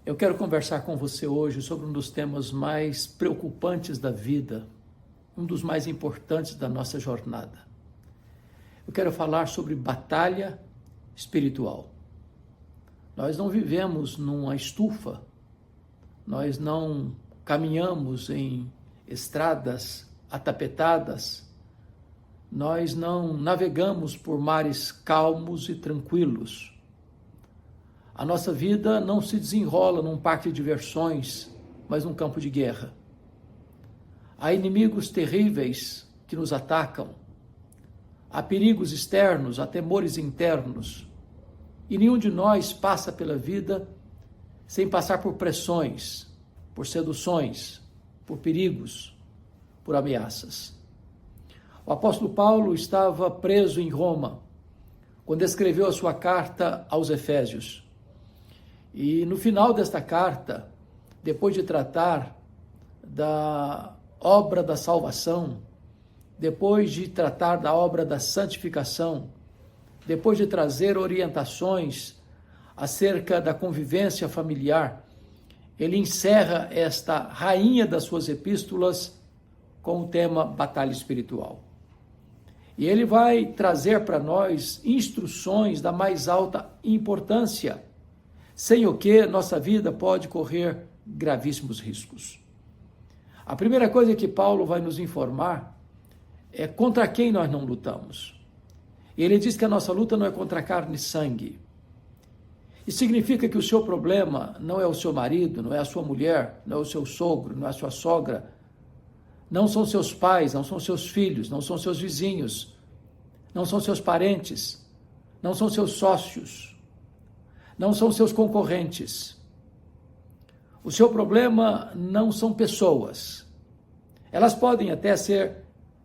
Eu quero conversar com você hoje sobre um dos temas mais preocupantes da vida, um dos mais importantes da nossa jornada. Eu quero falar sobre batalha espiritual. Nós não vivemos numa estufa, nós não caminhamos em estradas atapetadas, nós não navegamos por mares calmos e tranquilos. A nossa vida não se desenrola num parque de diversões, mas num campo de guerra. Há inimigos terríveis que nos atacam, há perigos externos, há temores internos, e nenhum de nós passa pela vida sem passar por pressões, por seduções, por perigos, por ameaças. O apóstolo Paulo estava preso em Roma, quando escreveu a sua carta aos Efésios. E no final desta carta, depois de tratar da obra da salvação, depois de tratar da obra da santificação, depois de trazer orientações acerca da convivência familiar, ele encerra esta rainha das suas epístolas com o tema batalha espiritual. E ele vai trazer para nós instruções da mais alta importância, sem o que nossa vida pode correr gravíssimos riscos. A primeira coisa que Paulo vai nos informar é contra quem nós não lutamos. Ele diz que a nossa luta não é contra carne e sangue. Isso significa que o seu problema não é o seu marido, não é a sua mulher, não é o seu sogro, não é a sua sogra, não são seus pais, não são seus filhos, não são seus vizinhos, não são seus parentes, não são seus sócios, não são seus concorrentes. O seu problema não são pessoas. Elas podem até ser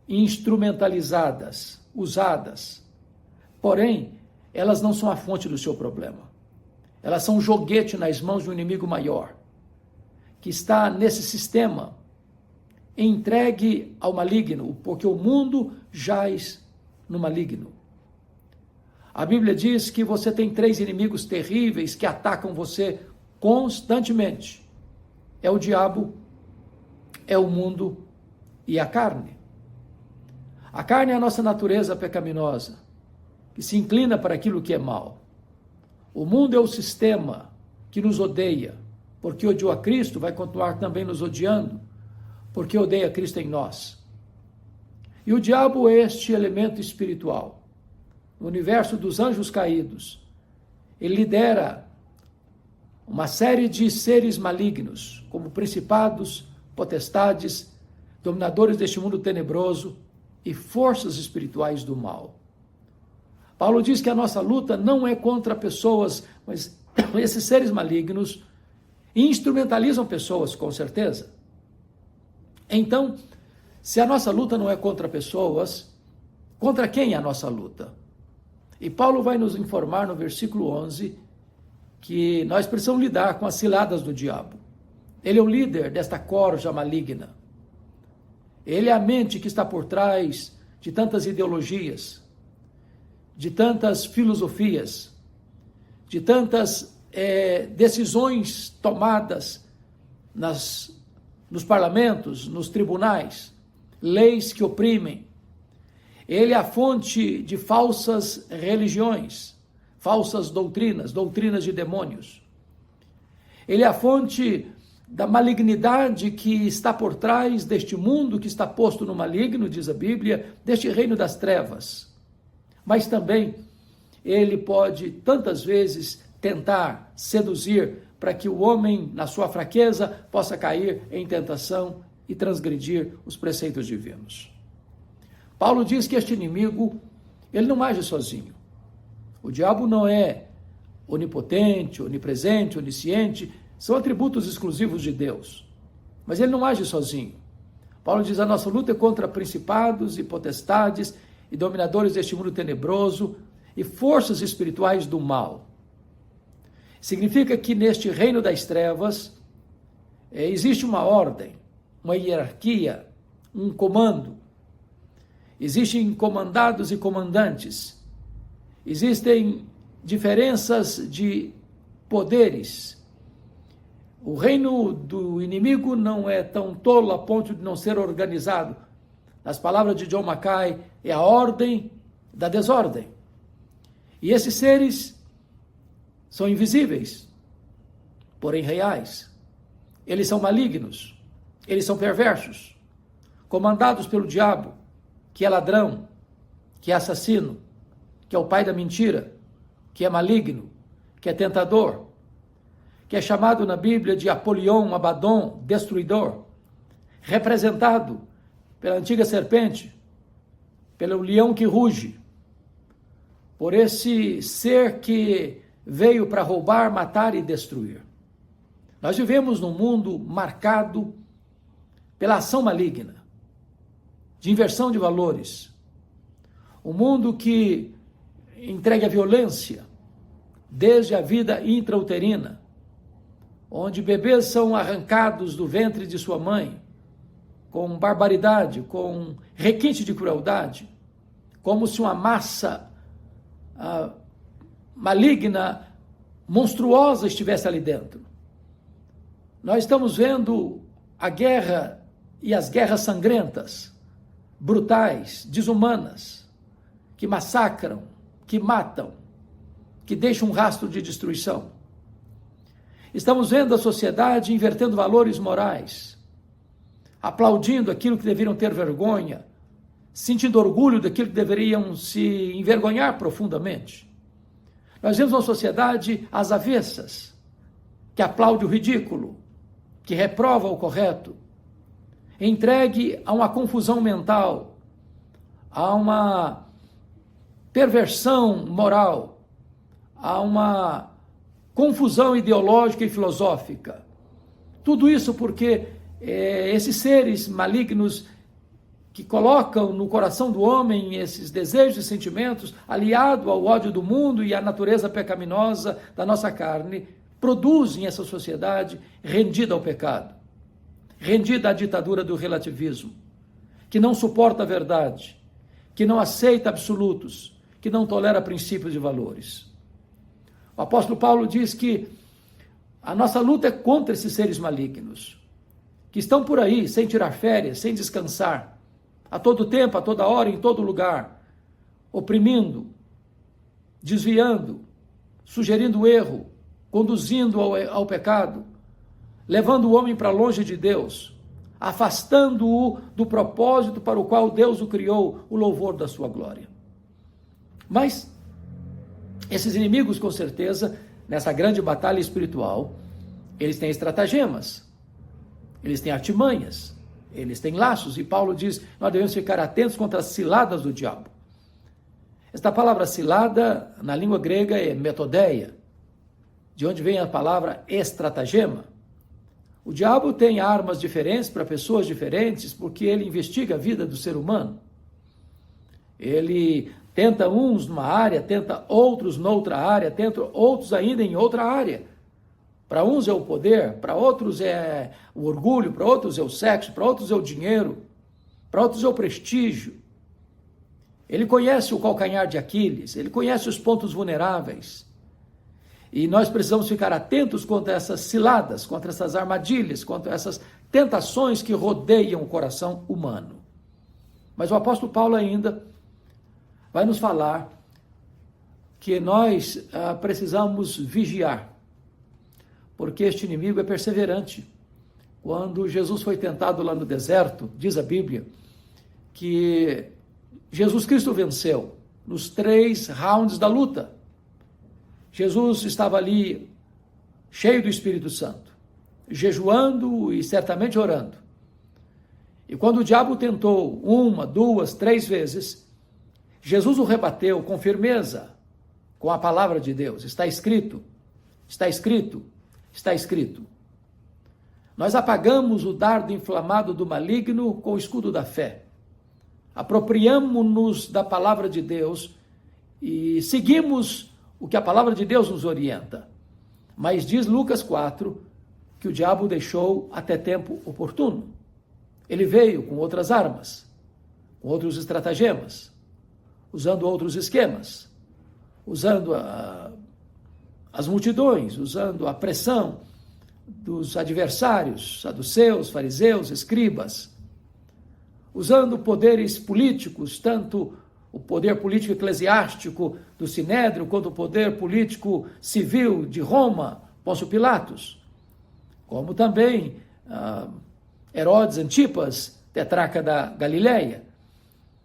instrumentalizadas, usadas, porém, elas não são a fonte do seu problema. Elas são um joguete nas mãos de um inimigo maior, que está nesse sistema, entregue ao maligno, porque o mundo jaz no maligno. A Bíblia diz que você tem 3 inimigos terríveis que atacam você constantemente. É o diabo, é o mundo e a carne. A carne é a nossa natureza pecaminosa, que se inclina para aquilo que é mal. O mundo é o sistema que nos odeia, porque odiou a Cristo, vai continuar também nos odiando, porque odeia Cristo em nós. E o diabo é este elemento espiritual. No universo dos anjos caídos, ele lidera uma série de seres malignos, como principados, potestades, dominadores deste mundo tenebroso e forças espirituais do mal. Paulo diz que a nossa luta não é contra pessoas, mas esses seres malignos instrumentalizam pessoas, com certeza. Então, se a nossa luta não é contra pessoas, contra quem é a nossa luta? E Paulo vai nos informar no versículo 11 que nós precisamos lidar com as ciladas do diabo. Ele é o líder desta corja maligna. Ele é a mente que está por trás de tantas ideologias, de tantas filosofias, de tantas decisões tomadas nos parlamentos, nos tribunais, leis que oprimem. Ele é a fonte de falsas religiões, falsas doutrinas, doutrinas de demônios. Ele é a fonte da malignidade que está por trás deste mundo que está posto no maligno, diz a Bíblia, deste reino das trevas. Mas também ele pode tantas vezes tentar seduzir para que o homem, na sua fraqueza, possa cair em tentação e transgredir os preceitos divinos. Paulo diz que este inimigo, ele não age sozinho. O diabo não é onipotente, onipresente, onisciente, são atributos exclusivos de Deus. Mas ele não age sozinho. Paulo diz, a nossa luta é contra principados e potestades e dominadores deste mundo tenebroso e forças espirituais do mal. Significa que neste reino das trevas existe uma ordem, uma hierarquia, um comando. Existem comandados e comandantes. Existem diferenças de poderes. O reino do inimigo não é tão tolo a ponto de não ser organizado. Nas palavras de John Mackay, é a ordem da desordem. E esses seres são invisíveis, porém reais. Eles são malignos, eles são perversos, comandados pelo diabo, que é ladrão, que é assassino, que é o pai da mentira, que é maligno, que é tentador, que é chamado na Bíblia de Apolion, Abaddon, destruidor, representado pela antiga serpente, pelo leão que ruge, por esse ser que veio para roubar, matar e destruir. Nós vivemos num mundo marcado pela ação maligna, de inversão de valores. Um mundo que entrega a violência, desde a vida intrauterina, onde bebês são arrancados do ventre de sua mãe, com barbaridade, com requinte de crueldade, como se uma massa maligna, monstruosa estivesse ali dentro. Nós estamos vendo a guerra e as guerras sangrentas, brutais, desumanas, que massacram, que matam, que deixam um rastro de destruição. Estamos vendo a sociedade invertendo valores morais, aplaudindo aquilo que deveriam ter vergonha, sentindo orgulho daquilo que deveriam se envergonhar profundamente. Nós vemos uma sociedade às avessas, que aplaude o ridículo, que reprova o correto, entregue a uma confusão mental, a uma perversão moral, a uma confusão ideológica e filosófica. Tudo isso porque esses seres malignos que colocam no coração do homem esses desejos e sentimentos, aliado ao ódio do mundo e à natureza pecaminosa da nossa carne, produzem essa sociedade rendida ao pecado, rendida à ditadura do relativismo, que não suporta a verdade, que não aceita absolutos, que não tolera princípios e valores. O apóstolo Paulo diz que a nossa luta é contra esses seres malignos, que estão por aí sem tirar férias, sem descansar, a todo tempo, a toda hora, em todo lugar, oprimindo, desviando, sugerindo erro, conduzindo ao pecado, levando o homem para longe de Deus, afastando-o do propósito para o qual Deus o criou, o louvor da sua glória. Mas esses inimigos, com certeza, nessa grande batalha espiritual, eles têm estratagemas, eles têm artimanhas, eles têm laços, e Paulo diz, nós devemos ficar atentos contra as ciladas do diabo. Esta palavra cilada, na língua grega, é metodeia, de onde vem a palavra estratagema. O diabo tem armas diferentes para pessoas diferentes, porque ele investiga a vida do ser humano. Ele tenta uns numa área, tenta outros noutra área, tenta outros ainda em outra área. Para uns é o poder, para outros é o orgulho, para outros é o sexo, para outros é o dinheiro, para outros é o prestígio. Ele conhece o calcanhar de Aquiles, ele conhece os pontos vulneráveis. E nós precisamos ficar atentos contra essas ciladas, contra essas armadilhas, contra essas tentações que rodeiam o coração humano. Mas o apóstolo Paulo ainda vai nos falar que nós precisamos vigiar, porque este inimigo é perseverante. Quando Jesus foi tentado lá no deserto, diz a Bíblia, que Jesus Cristo venceu nos 3 rounds da luta. Jesus estava ali cheio do Espírito Santo, jejuando e certamente orando. E quando o diabo tentou 1, 2, 3 vezes, Jesus o rebateu com firmeza, com a palavra de Deus. Está escrito, está escrito, está escrito. Nós apagamos o dardo inflamado do maligno com o escudo da fé. Apropriamo-nos da palavra de Deus e seguimos o que a palavra de Deus nos orienta. Mas diz Lucas 4 que o diabo deixou até tempo oportuno. Ele veio com outras armas, com outros estratagemas, usando outros esquemas, usando as multidões, usando a pressão, dos adversários, saduceus, fariseus, escribas, usando poderes políticos, tanto o poder político eclesiástico do Sinédrio, quanto o poder político civil de Roma, Pôncio Pilatos, como também Herodes Antipas, tetrarca da Galileia.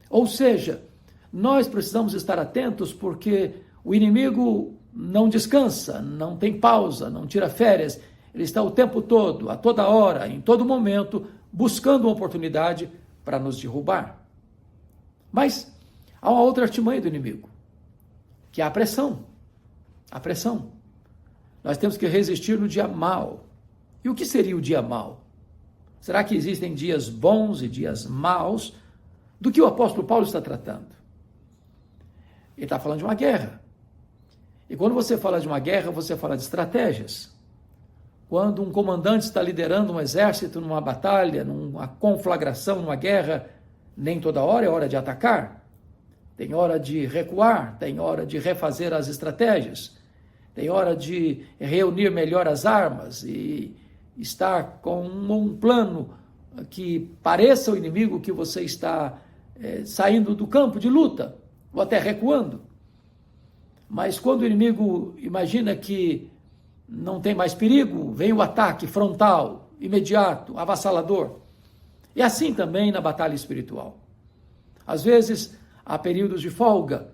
Ou seja, nós precisamos estar atentos porque o inimigo não descansa, não tem pausa, não tira férias. Ele está o tempo todo, a toda hora, em todo momento, buscando uma oportunidade para nos derrubar. Mas há uma outra artimanha do inimigo, que é a pressão. A pressão. Nós temos que resistir no dia mau. E o que seria o dia mau? Será que existem dias bons e dias maus? Do que o apóstolo Paulo está tratando? Ele está falando de uma guerra. E quando você fala de uma guerra, você fala de estratégias. Quando um comandante está liderando um exército numa batalha, numa conflagração, numa guerra, nem toda hora é hora de atacar. Tem hora de recuar, tem hora de refazer as estratégias, tem hora de reunir melhor as armas e estar com um plano que pareça ao inimigo que você está saindo do campo de luta, ou até recuando. Mas quando o inimigo imagina que não tem mais perigo, vem o ataque frontal, imediato, avassalador. E assim também na batalha espiritual. Às vezes há períodos de folga,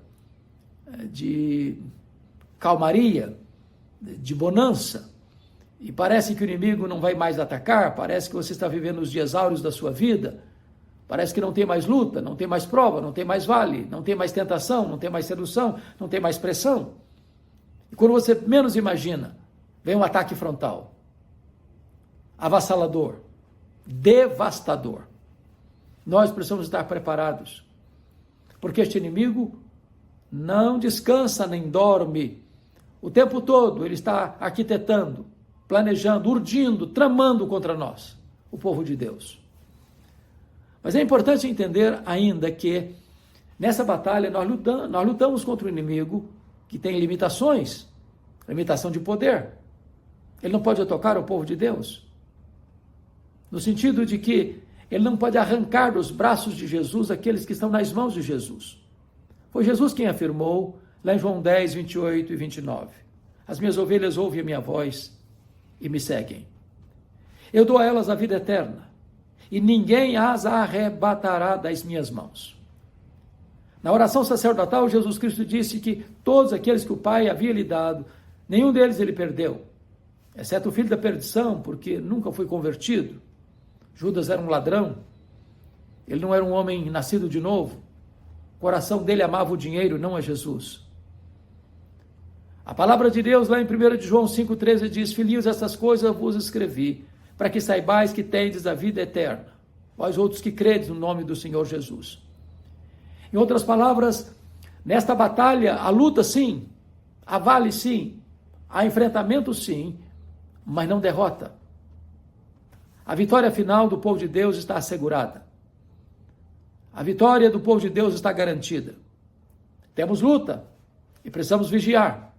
de calmaria, de bonança, e parece que o inimigo não vai mais atacar, parece que você está vivendo os dias áureos da sua vida, parece que não tem mais luta, não tem mais prova, não tem mais vale, não tem mais tentação, não tem mais sedução, não tem mais pressão. E quando você menos imagina, vem um ataque frontal, avassalador, devastador. Nós precisamos estar preparados, porque este inimigo não descansa nem dorme. O tempo todo ele está arquitetando, planejando, urdindo, tramando contra nós, o povo de Deus. Mas é importante entender ainda que nessa batalha nós lutamos contra o inimigo que tem limitações, limitação de poder. Ele não pode tocar o povo de Deus, no sentido de que ele não pode arrancar dos braços de Jesus aqueles que estão nas mãos de Jesus. Foi Jesus quem afirmou, lá em João 10, 28 e 29, as minhas ovelhas ouvem a minha voz e me seguem. Eu dou a elas a vida eterna, e ninguém as arrebatará das minhas mãos. Na oração sacerdotal, Jesus Cristo disse que todos aqueles que o Pai havia lhe dado, nenhum deles ele perdeu, exceto o filho da perdição, porque nunca foi convertido. Judas era um ladrão, ele não era um homem nascido de novo, o coração dele amava o dinheiro, não a Jesus. A palavra de Deus, lá em 1 João 5,13, diz: filhinhos, essas coisas eu vos escrevi, para que saibais que tendes a vida eterna, vós outros que credes no nome do Senhor Jesus. Em outras palavras, nesta batalha, a luta sim, há vale sim, há enfrentamento sim, mas não derrota. A vitória final do povo de Deus está assegurada. A vitória do povo de Deus está garantida. Temos luta e precisamos vigiar.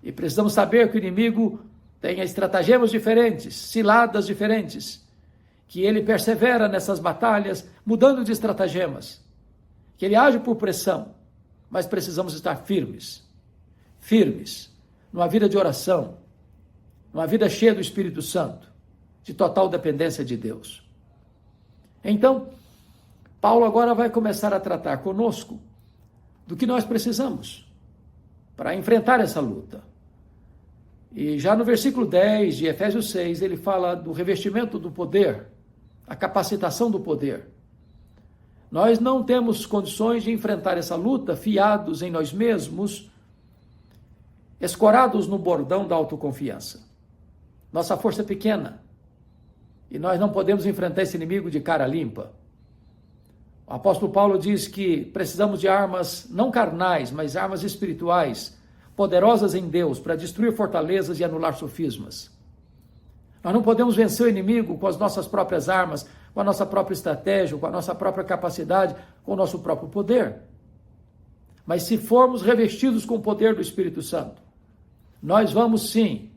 E precisamos saber que o inimigo tem estratagemas diferentes, ciladas diferentes, que ele persevera nessas batalhas, mudando de estratagemas, que ele age por pressão, mas precisamos estar firmes, numa vida de oração, numa vida cheia do Espírito Santo, de total dependência de Deus. Então, Paulo agora vai começar a tratar conosco do que nós precisamos para enfrentar essa luta. E já no versículo 10 de Efésios 6, ele fala do revestimento do poder, a capacitação do poder. Nós não temos condições de enfrentar essa luta fiados em nós mesmos, escorados no bordão da autoconfiança. Nossa força é pequena e nós não podemos enfrentar esse inimigo de cara limpa. O apóstolo Paulo diz que precisamos de armas não carnais, mas armas espirituais, poderosas em Deus para destruir fortalezas e anular sofismas. Nós não podemos vencer o inimigo com as nossas próprias armas, com a nossa própria estratégia, com a nossa própria capacidade, com o nosso próprio poder. Mas se formos revestidos com o poder do Espírito Santo, nós vamos sim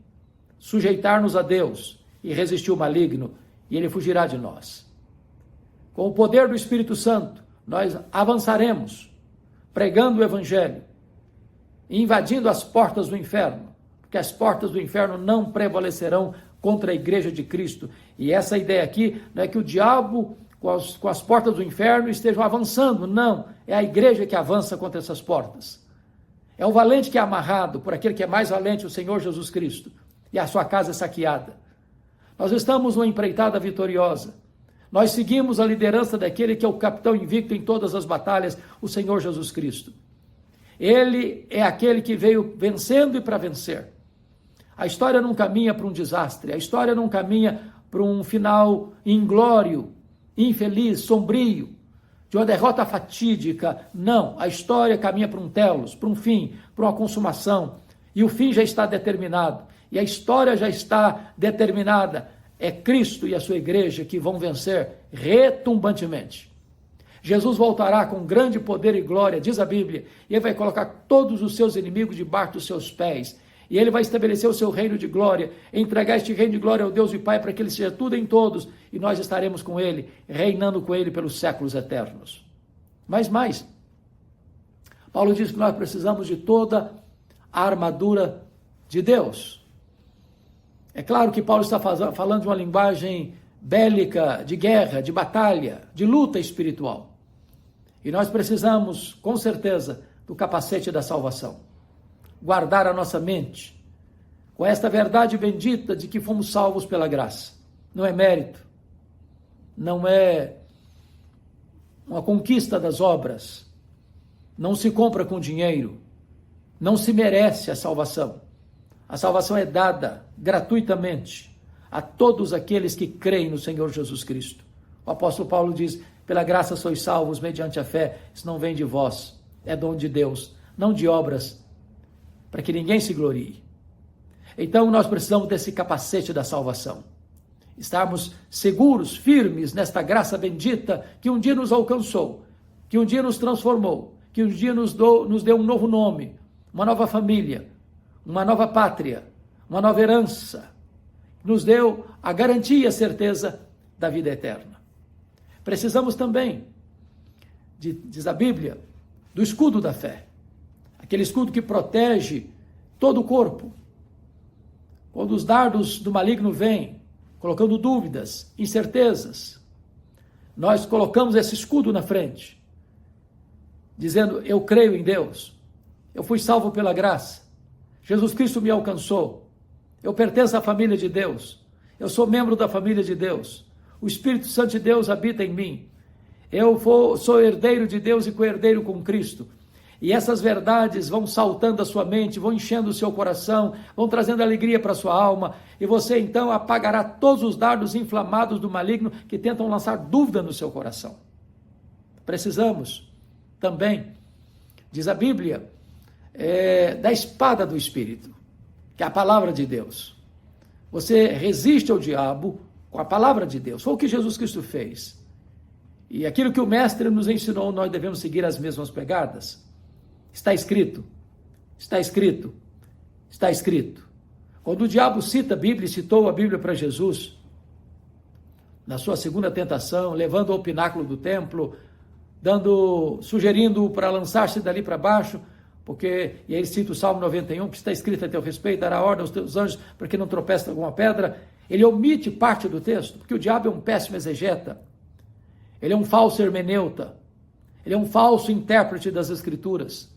sujeitar-nos a Deus e resistir o maligno, e ele fugirá de nós. Com o poder do Espírito Santo, nós avançaremos, pregando o Evangelho, invadindo as portas do inferno, porque as portas do inferno não prevalecerão contra a igreja de Cristo. E essa ideia aqui não é que o diabo, com as portas do inferno, estejam avançando. Não, é a igreja que avança contra essas portas. É o valente que é amarrado por aquele que é mais valente, o Senhor Jesus Cristo, e a sua casa é saqueada. Nós estamos numa empreitada vitoriosa. Nós seguimos a liderança daquele que é o capitão invicto em todas as batalhas, o Senhor Jesus Cristo. Ele é aquele que veio vencendo e para vencer. A história não caminha para um desastre, a história não caminha para um final inglório, infeliz, sombrio, de uma derrota fatídica. Não, a história caminha para um telos, para um fim, para uma consumação. E o fim já está determinado, e a história já está determinada. É Cristo e a sua igreja que vão vencer retumbantemente. Jesus voltará com grande poder e glória, diz a Bíblia, e ele vai colocar todos os seus inimigos debaixo dos seus pés. E ele vai estabelecer o seu reino de glória, entregar este reino de glória ao Deus e Pai para que ele seja tudo em todos, e nós estaremos com ele, reinando com ele pelos séculos eternos. Mas mais, Paulo diz que nós precisamos de toda a armadura de Deus. É claro que Paulo está falando de uma linguagem bélica, de guerra, de batalha, de luta espiritual. E nós precisamos, com certeza, do capacete da salvação. Guardar a nossa mente com esta verdade bendita de que fomos salvos pela graça. Não é mérito, não é uma conquista das obras, não se compra com dinheiro, não se merece a salvação. A salvação é dada gratuitamente a todos aqueles que creem no Senhor Jesus Cristo. O apóstolo Paulo diz, pela graça sois salvos mediante a fé, isso não vem de vós, é dom de Deus, não de obras, para que ninguém se glorie. Então nós precisamos desse capacete da salvação, estarmos seguros, firmes nesta graça bendita que um dia nos alcançou, que um dia nos transformou, que um dia nos deu um novo nome, uma nova família, uma nova pátria, uma nova herança, nos deu a garantia e a certeza da vida eterna. Precisamos também, diz a Bíblia, do escudo da fé, aquele escudo que protege todo o corpo. Quando os dardos do maligno vêm, colocando dúvidas, incertezas, nós colocamos esse escudo na frente, dizendo, eu creio em Deus, eu fui salvo pela graça, Jesus Cristo me alcançou, eu pertenço à família de Deus, eu sou membro da família de Deus, o Espírito Santo de Deus habita em mim, eu sou herdeiro de Deus e co-herdeiro com Cristo. E essas verdades vão saltando a sua mente, vão enchendo o seu coração, vão trazendo alegria para a sua alma, e você então apagará todos os dardos inflamados do maligno que tentam lançar dúvida no seu coração. Precisamos também, diz a Bíblia, da espada do Espírito, que é a palavra de Deus. Você resiste ao diabo com a palavra de Deus. Foi o que Jesus Cristo fez. E aquilo que o Mestre nos ensinou, nós devemos seguir as mesmas pegadas. Está escrito, está escrito, está escrito. Quando o diabo cita a Bíblia, citou a Bíblia para Jesus, na sua segunda tentação, levando ao pináculo do templo, sugerindo-o para lançar-se dali para baixo, porque, e aí ele cita o Salmo 91, que está escrito a teu respeito, dará ordem aos teus anjos para que não tropece em alguma pedra. Ele omite parte do texto, porque o diabo é um péssimo exegeta, ele é um falso hermeneuta, ele é um falso intérprete das Escrituras.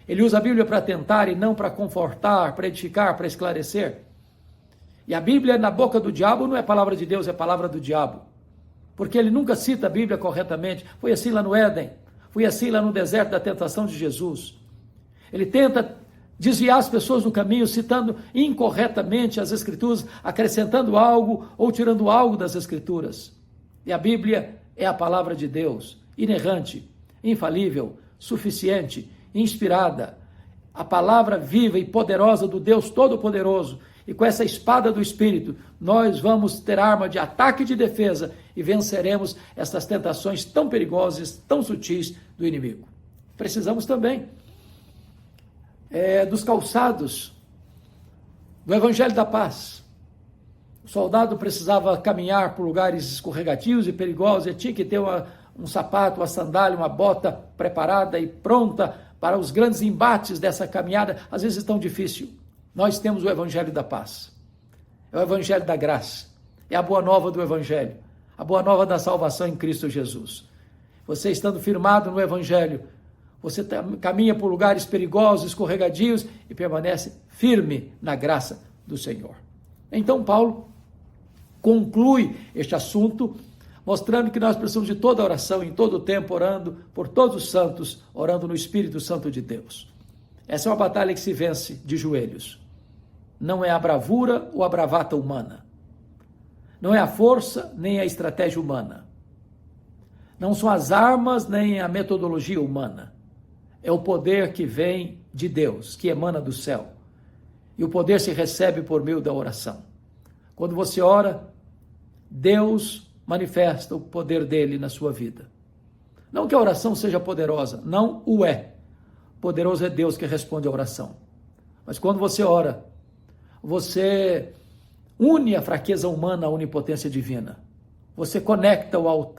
Ele usa a Bíblia para tentar e não para confortar, para edificar, para esclarecer. E a Bíblia na boca do diabo não é palavra de Deus, é palavra do diabo. Porque ele nunca cita a Bíblia corretamente. Foi assim lá no Éden, foi assim lá no deserto da tentação de Jesus. Ele tenta desviar as pessoas do caminho, citando incorretamente as Escrituras, acrescentando algo ou tirando algo das Escrituras. E a Bíblia é a palavra de Deus, inerrante, infalível, suficiente, inspirada, a palavra viva e poderosa do Deus Todo-Poderoso. E com essa espada do Espírito, nós vamos ter arma de ataque e de defesa e venceremos essas tentações tão perigosas, tão sutis do inimigo. Precisamos também dos calçados do Evangelho da Paz. O soldado precisava caminhar por lugares escorregadios e perigosos, e tinha que ter um sapato, uma sandália, uma bota preparada e pronta para os grandes embates dessa caminhada, às vezes tão difícil. Nós temos o Evangelho da Paz, é o Evangelho da graça, é a boa nova do Evangelho, a boa nova da salvação em Cristo Jesus. Você estando firmado no Evangelho, você caminha por lugares perigosos, escorregadios e permanece firme na graça do Senhor. Então Paulo conclui este assunto, mostrando que nós precisamos de toda oração, em todo o tempo, orando por todos os santos, orando no Espírito Santo de Deus. Essa é uma batalha que se vence de joelhos. Não é a bravura ou a bravata humana. Não é a força nem a estratégia humana. Não são as armas nem a metodologia humana. É o poder que vem de Deus, que emana do céu. E o poder se recebe por meio da oração. Quando você ora, Deus manifesta o poder dele na sua vida. Não que a oração seja poderosa, não o é. Poderoso é Deus que responde à oração. Mas quando você ora, você une a fraqueza humana à onipotência divina. Você conecta o altar.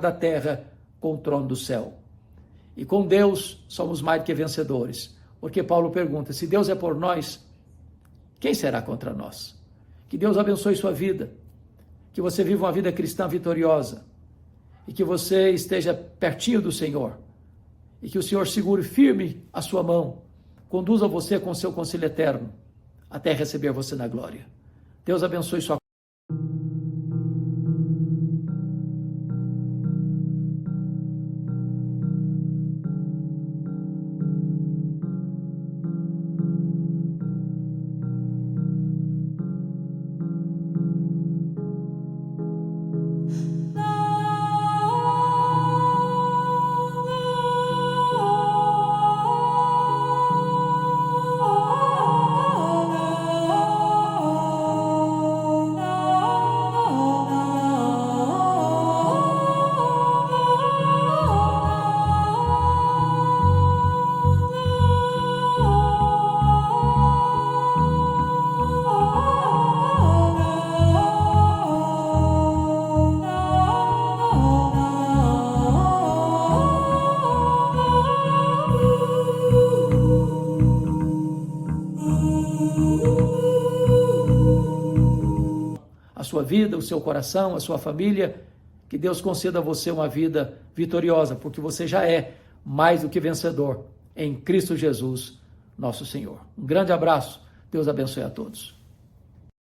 Da terra com o trono do céu. E com Deus somos mais do que vencedores. Porque Paulo pergunta, se Deus é por nós, quem será contra nós? Que Deus abençoe sua vida, que você viva uma vida cristã vitoriosa, e que você esteja pertinho do Senhor, e que o Senhor segure firme a sua mão, conduza você com o seu conselho eterno, até receber você na glória. Deus abençoe sua sua vida, o seu coração, a sua família, que Deus conceda a você uma vida vitoriosa, porque você já é mais do que vencedor em Cristo Jesus, nosso Senhor. Um grande abraço, Deus abençoe a todos.